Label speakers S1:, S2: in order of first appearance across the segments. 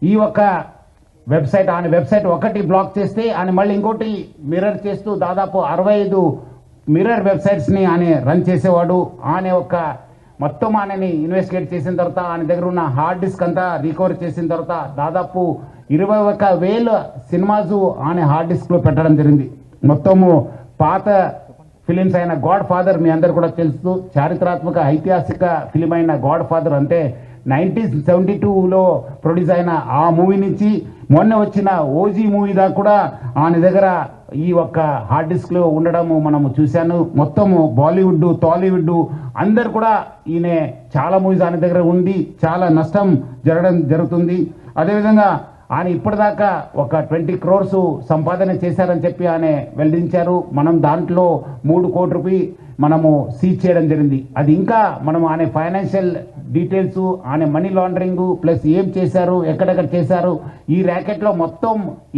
S1: ఈ ఒక్క వెబ్సైట్ ఆయన వెబ్సైట్ ఒకటి బ్లాక్ చేస్తే ఆయన మళ్ళీ ఇంకోటి మిర్రర్ చేస్తూ దాదాపు 65 మిర్రర్ వెబ్సైట్స్ని ఆయన రన్ చేసేవాడు. ఆయన ఒక మొత్తం ఆయనని ఇన్వెస్టిగేట్ చేసిన తర్వాత ఆయన దగ్గర ఉన్న హార్డ్ డిస్క్ అంతా రికవర్ చేసిన తర్వాత దాదాపు 21,000 సినిమాస్ ఆయన హార్డ్ డిస్క్లో పెట్టడం జరిగింది. మొత్తము పాత ఫిలిమ్స్ అయిన గాడ్ ఫాదర్ మీ అందరు కూడా తెలుసు, చారిత్రాత్మక ఐతిహాసిక ఫిలిం అయిన గాడ్ ఫాదర్ అంటే 1972లో ప్రొడ్యూస్ అయిన ఆ మూవీ నుంచి మొన్న వచ్చిన ఓజీ మూవీ దాకా కూడా ఆయన దగ్గర ఈ ఒక్క హార్డ్ డిస్క్లో ఉండడము మనము చూశాను. మొత్తము బాలీవుడ్ టాలీవుడ్ అందరు కూడా ఈయన చాలా మూవీస్ ఆయన దగ్గర ఉండి చాలా నష్టం జరుగుతుంది. అదేవిధంగా ఆయన ఇప్పటిదాకా ఒక 20 crores సంపాదన చేశారని చెప్పి ఆయన వెల్లడించారు. మనం దాంట్లో 3 కోట్ల రూపాయలు మనము సీజ్ చేయడం జరిగింది. అది ఇంకా మనం ఆయన ఫైనాన్షియల్ డీటెయిల్స్, ఆయన మనీ లాండరింగ్ ప్లస్ ఏం చేశారు, ఎక్కడెక్కడ చేశారు, ఈ ర్యాకెట్లో మొత్తం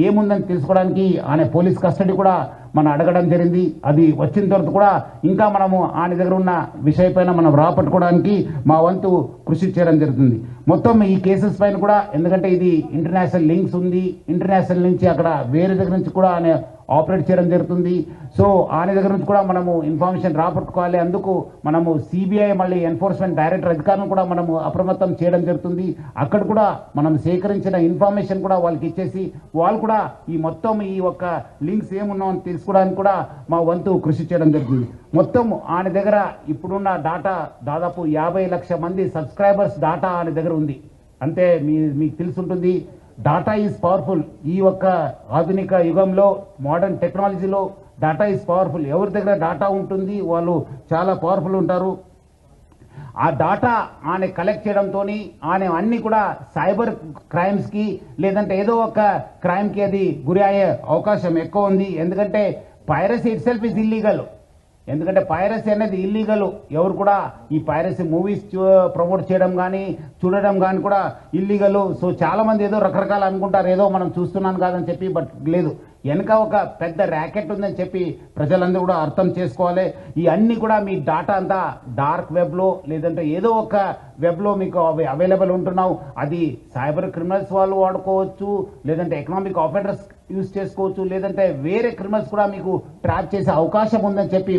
S1: ఏముందని తెలుసుకోవడానికి ఆయన పోలీస్ కస్టడీ కూడా మనం అడగడం జరిగింది. అది వచ్చిన తర్వాత కూడా ఇంకా మనము ఆయన దగ్గర ఉన్న విషయపైన మనం రాపట్టుకోవడానికి మా వంతు కృషి చేయడం జరుగుతుంది. మొత్తం ఈ కేసెస్ పైన కూడా, ఎందుకంటే ఇది ఇంటర్నేషనల్ లింక్స్ ఉంది, ఇంటర్నేషనల్ నుంచి అక్కడ వేరే దగ్గర నుంచి కూడా ఆయన ఆపరేట్ చేయడం జరుగుతుంది. సో ఆయన దగ్గర నుంచి కూడా మనము ఇన్ఫర్మేషన్ రాపట్టుకోవాలి. అందుకు మనము సిబిఐ మళ్ళీ ఎన్ఫోర్స్మెంట్ డైరెక్టర్ అధికారులను కూడా మనము అప్రమత్తం చేయడం జరుగుతుంది. అక్కడ కూడా మనం సేకరించిన ఇన్ఫర్మేషన్ కూడా వాళ్ళకి ఇచ్చేసి వాళ్ళు కూడా ఈ మొత్తం ఈ ఒక్క లింక్స్ ఏమున్నామని తెలుసుకోవడానికి కూడా మా వంతు కృషి చేయడం జరుగుతుంది. మొత్తం ఆయన దగ్గర ఇప్పుడున్న డాటా దాదాపు 50 లక్షల మంది సబ్స్క్రైబర్స్ డాటా ఆయన దగ్గర ఉంది. అంటే మీకు తెలుసుంటుంది, డాటా ఈజ్ పవర్ఫుల్. ఈ ఒక్క ఆధునిక యుగంలో మోడర్న్ టెక్నాలజీలో డాటా ఈజ్ పవర్ఫుల్. ఎవరి దగ్గర డాటా ఉంటుంది వాళ్ళు చాలా పవర్ఫుల్ ఉంటారు. ఆ డాటా ఆయన కలెక్ట్ చేయడంతో ఆయన అన్ని కూడా సైబర్ క్రైమ్స్కి లేదంటే ఏదో ఒక క్రైమ్కి అది గురి అయ్యే అవకాశం ఎక్కువ ఉంది. ఎందుకంటే piracy it self is illegal. ఎందుకంటే పైరసీ అనేది ఇల్లీగల్. ఎవరు కూడా ఈ పైరసీ మూవీస్ ప్రమోట్ చేయడం కానీ చూడడం కానీ కూడా ఇల్లీగల్. సో చాలా మంది ఏదో రకరకాలు అనుకుంటారు, ఏదో మనం చూస్తున్నాను కాదని చెప్పి, బట్ లేదు, వెనక ఒక పెద్ద ర్యాకెట్ ఉందని చెప్పి ప్రజలందరూ కూడా అర్థం చేసుకోవాలి. ఈ అన్ని కూడా మీ డాటా అంతా డార్క్ వెబ్లో లేదంటే ఏదో ఒక వెబ్లో మీకు అవైలబుల్ ఉంటున్నావు. అది సైబర్ క్రిమినల్స్ వాళ్ళు వాడుకోవచ్చు, లేదంటే ఎకనామిక్ ఆఫెండర్స్ యూజ్ చేసుకోవచ్చు, లేదంటే వేరే క్రిమినల్స్ కూడా మీకు ట్రాప్ చేసే అవకాశం ఉందని చెప్పి